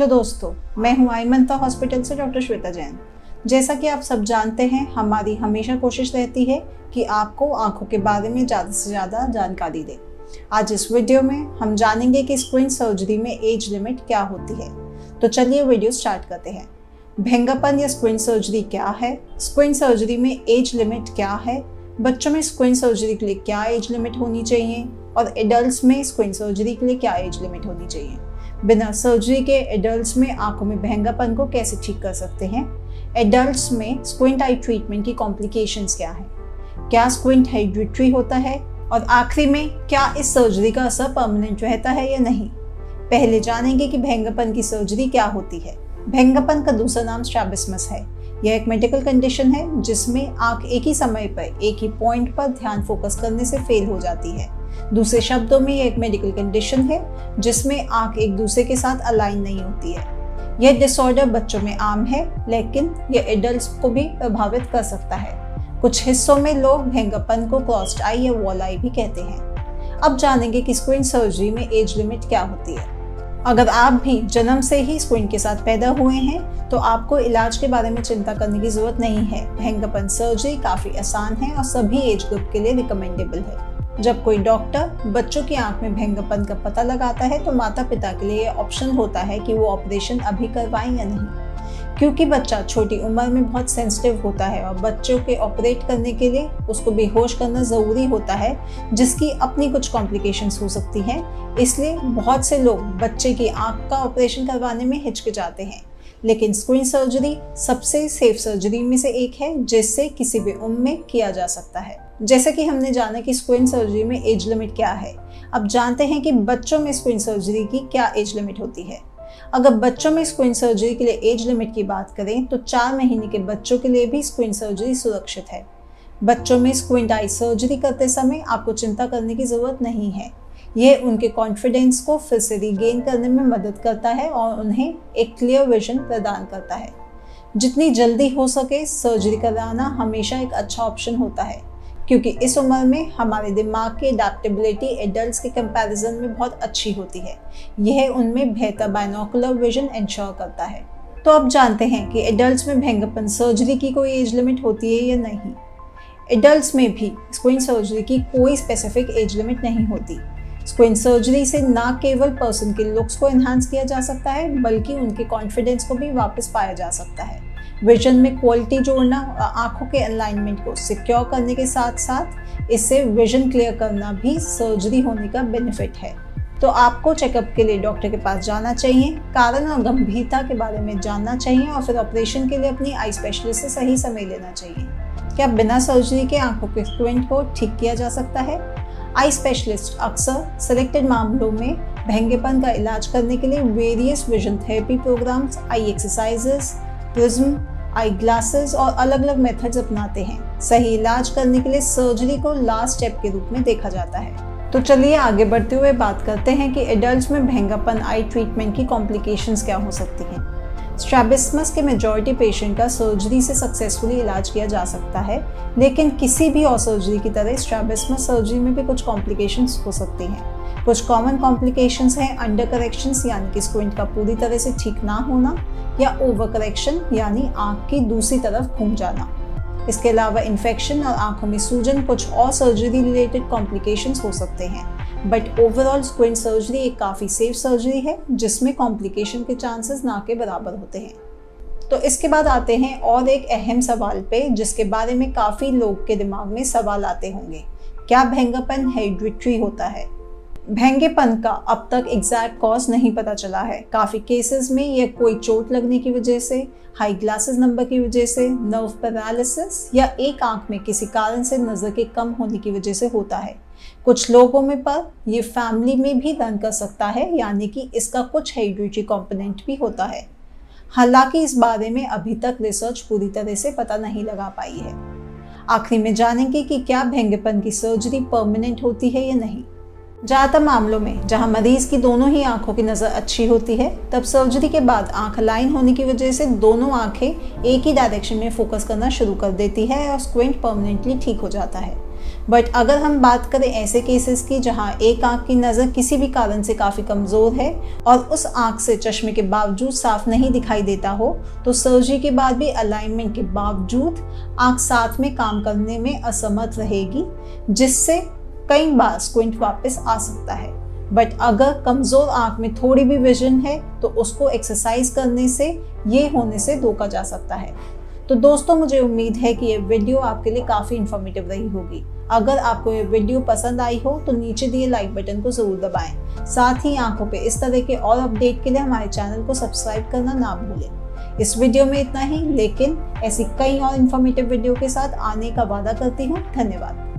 Hello दोस्तों, मैं हूं आईमंता हॉस्पिटल से डॉक्टर श्वेता जैन। जैसा कि आप सब जानते हैं, हमारी हमेशा कोशिश रहती है कि आपको आंखों के बारे में ज़्यादा से ज़्यादा जानकारी दें। आज इस वीडियो में हम जानेंगे कि स्क्विंट सर्जरी में एज लिमिट क्या होती है। तो चलिए वीडियो स्टार्ट करते हैं। भेंगापन या स्क्विंट सर्जरी क्या है, स्क्विंट सर्जरी में एज लिमिट क्या है, बच्चों में स्क्विंट सर्जरी के लिए क्या एज लिमिट होनी चाहिए और एडल्ट्स में स्क्विंट सर्जरी के लिए क्या एज लिमिट होनी चाहिए। बिना सर्जरी के एडल्ट्स में आंखों में भेंगापन को कैसे ठीक कर सकते हैं, एडल्ट्स में स्क्विंट आई ट्रीटमेंट की कॉम्प्लिकेशंस क्या है, क्या स्क्विंट हेरिडिटरी होता है और आखिरी में क्या इस सर्जरी का असर परमानेंट रहता है या नहीं। पहले जानेंगे कि भेंगापन की सर्जरी क्या होती है। भेंगापन का दूसरा नाम स्ट्रैबिस्मस है। यह एक मेडिकल कंडीशन है जिसमें आंख एक ही समय पर एक ही पॉइंट पर ध्यान फोकस करने से फेल हो जाती है। दूसरे शब्दों में यह एक मेडिकल कंडीशन है जिसमें आंख एक दूसरे के साथ अलाइन नहीं होती है। यह डिसऑर्डर बच्चों में आम है, लेकिन यह एडल्ट्स को भी प्रभावित कर सकता है। कुछ हिस्सों में लोग भेंगापन को क्रॉस्ड आई या वॉल आई भी कहते हैं। अब जानेंगे कि स्क्विंट सर्जरी में एज लिमिट क्या होती है। अगर आप भी जन्म से ही स्क्विंट के साथ पैदा हुए हैं तो आपको इलाज के बारे में चिंता करने की जरूरत नहीं है। भेंगापन सर्जरी काफ़ी आसान है और सभी एज ग्रुप के लिए रिकमेंडेबल है। जब कोई डॉक्टर बच्चों की आंख में भेंगापन का पता लगाता है तो माता पिता के लिए ऑप्शन होता है कि वो ऑपरेशन अभी करवाएं या नहीं, क्योंकि बच्चा छोटी उम्र में बहुत सेंसिटिव होता है और बच्चों के ऑपरेट करने के लिए उसको बेहोश करना ज़रूरी होता है, जिसकी अपनी कुछ कॉम्प्लिकेशंस हो सकती हैं। इसलिए बहुत से लोग बच्चे की आंख का ऑपरेशन करवाने में हिचकिचाते हैं। लेकिन स्क्विंट सर्जरी सबसे सेफ सर्जरी में से एक है जिससे किसी भी उम्र में किया जा सकता है। जैसे कि हमने जाना कि स्क्विंट सर्जरी में एज लिमिट क्या है, अब जानते हैं कि बच्चों में स्क्विंट सर्जरी की क्या एज लिमिट होती है। अगर बच्चों में स्क्विंट सर्जरी के लिए एज लिमिट की बात करें तो 4 महीने के बच्चों के लिए भी स्क्विंट सर्जरी सुरक्षित है। बच्चों में स्क्विंट आई सर्जरी करते समय आपको चिंता करने की ज़रूरत नहीं है। यह उनके कॉन्फिडेंस को फिर से रीगेन करने में मदद करता है और उन्हें एक क्लियर विजन प्रदान करता है। जितनी जल्दी हो सके सर्जरी कराना हमेशा एक अच्छा ऑप्शन होता है, क्योंकि इस उम्र में हमारे दिमाग की एडेप्टेबिलिटी एडल्ट्स के कंपैरिजन में बहुत अच्छी होती है। यह उनमें बेहतर बाइनोकुलर विजन इंश्योर करता है। तो अब जानते हैं कि एडल्ट्स में भेंगापन सर्जरी की कोई एज लिमिट होती है या नहीं। एडल्ट्स में भी स्क्विंट सर्जरी की कोई स्पेसिफिक एज लिमिट नहीं होती। स्क्विंट सर्जरी से न केवल पर्सन के लुक्स को एनहांस किया जा सकता है, बल्कि उनके कॉन्फिडेंस को भी वापस पाया जा सकता है। विजन में क्वालिटी जोड़ना और आंखों के अलाइनमेंट को सिक्योर करने के साथ साथ इससे विजन क्लियर करना भी सर्जरी होने का बेनिफिट है। तो आपको चेकअप के लिए डॉक्टर के पास जाना चाहिए, कारण और गंभीरता के बारे में जानना चाहिए और फिर ऑपरेशन के लिए अपनी आई स्पेशलिस्ट से सही समय लेना चाहिए। क्या बिना सर्जरी के आंखों के स्क्विंट को ठीक किया जा सकता है? आई स्पेशलिस्ट अक्सर सिलेक्टेड मामलों में भेंगापन का इलाज करने के लिए various vision therapy programs, eye exercises, prism, eye glasses और अलग अलग मेथड्स अपनाते हैं। सही इलाज करने के लिए सर्जरी को लास्ट स्टेप के रूप में देखा जाता है। तो चलिए आगे बढ़ते हुए बात करते हैं कि एडल्ट्स में भेंगापन आई ट्रीटमेंट की कॉम्प्लिकेशंस क्या हो सकती हैं। स्ट्रैबिस्मस के मेजॉरिटी पेशेंट का सर्जरी से सक्सेसफुली इलाज किया जा सकता है, लेकिन किसी भी और सर्जरी की तरह स्ट्रैबिस्मस सर्जरी में भी कुछ कॉम्प्लिकेशंस हो सकती हैं। कुछ कॉमन कॉम्प्लिकेशंस हैं अंडर करेक्शंस, यानी कि स्क्विंट का पूरी तरह से ठीक ना होना, या ओवर करेक्शन यानी आंख की दूसरी तरफ घूम जाना। इसके अलावा इन्फेक्शन और आंखों में सूजन कुछ और सर्जरी रिलेटेड कॉम्प्लिकेशंस हो सकते हैं। बट ओवरऑल स्क्विंट सर्जरी एक काफ़ी सेफ सर्जरी है जिसमें कॉम्प्लिकेशन के चांसेस ना के बराबर होते हैं। तो इसके बाद आते हैं और एक अहम सवाल पे, जिसके बारे में काफ़ी लोग के दिमाग में सवाल आते होंगे। क्या भेंगापन हेरिडिटरी होता है? भेंगेपन का अब तक एग्जैक्ट कॉज नहीं पता चला है। काफ़ी केसेस में यह कोई चोट लगने की वजह से, हाई ग्लासेस नंबर की वजह से, नर्व पैरालिसिस या एक आंख में किसी कारण से नज़र के कम होने की वजह से होता है। कुछ लोगों में पर यह फैमिली में भी रन कर सकता है, यानी कि इसका कुछ हेरिडिटरी कंपोनेंट भी होता है। हालांकि इस बारे में अभी तक रिसर्च पूरी तरह से पता नहीं लगा पाई है। आखिरी में जानेंगे कि क्या भेंगेपन की सर्जरी परमानेंट होती है या नहीं। ज़्यादातर मामलों में जहां मरीज की दोनों ही आंखों की नज़र अच्छी होती है, तब सर्जरी के बाद आंख अलाइन होने की वजह से दोनों आंखें एक ही डायरेक्शन में फोकस करना शुरू कर देती है और स्क्विंट परमानेंटली ठीक हो जाता है। बट अगर हम बात करें ऐसे केसेस की जहां एक आंख की नज़र किसी भी कारण से काफ़ी कमज़ोर है और उस आंख से चश्मे के बावजूद साफ नहीं दिखाई देता हो, तो सर्जरी के बाद भी अलाइनमेंट के बावजूद आंख साथ में काम करने में असमर्थ रहेगी, जिससे कई बार स्क्विंट वापस आ सकता है। बट अगर कमज़ोर आंख में थोड़ी भी विजन है तो उसको एक्सरसाइज करने से ये होने से रोका जा सकता है। तो दोस्तों, मुझे उम्मीद है कि ये वीडियो आपके लिए काफ़ी इन्फॉर्मेटिव रही होगी। अगर आपको ये वीडियो पसंद आई हो तो नीचे दिए लाइक बटन को ज़रूर दबाएं। साथ ही आंखों पे इस तरह के और अपडेट के लिए हमारे चैनल को सब्सक्राइब करना ना भूलें। इस वीडियो में इतना ही, लेकिन ऐसी कई और इन्फॉर्मेटिव वीडियो के साथ आने का वादा करती हूँ। धन्यवाद।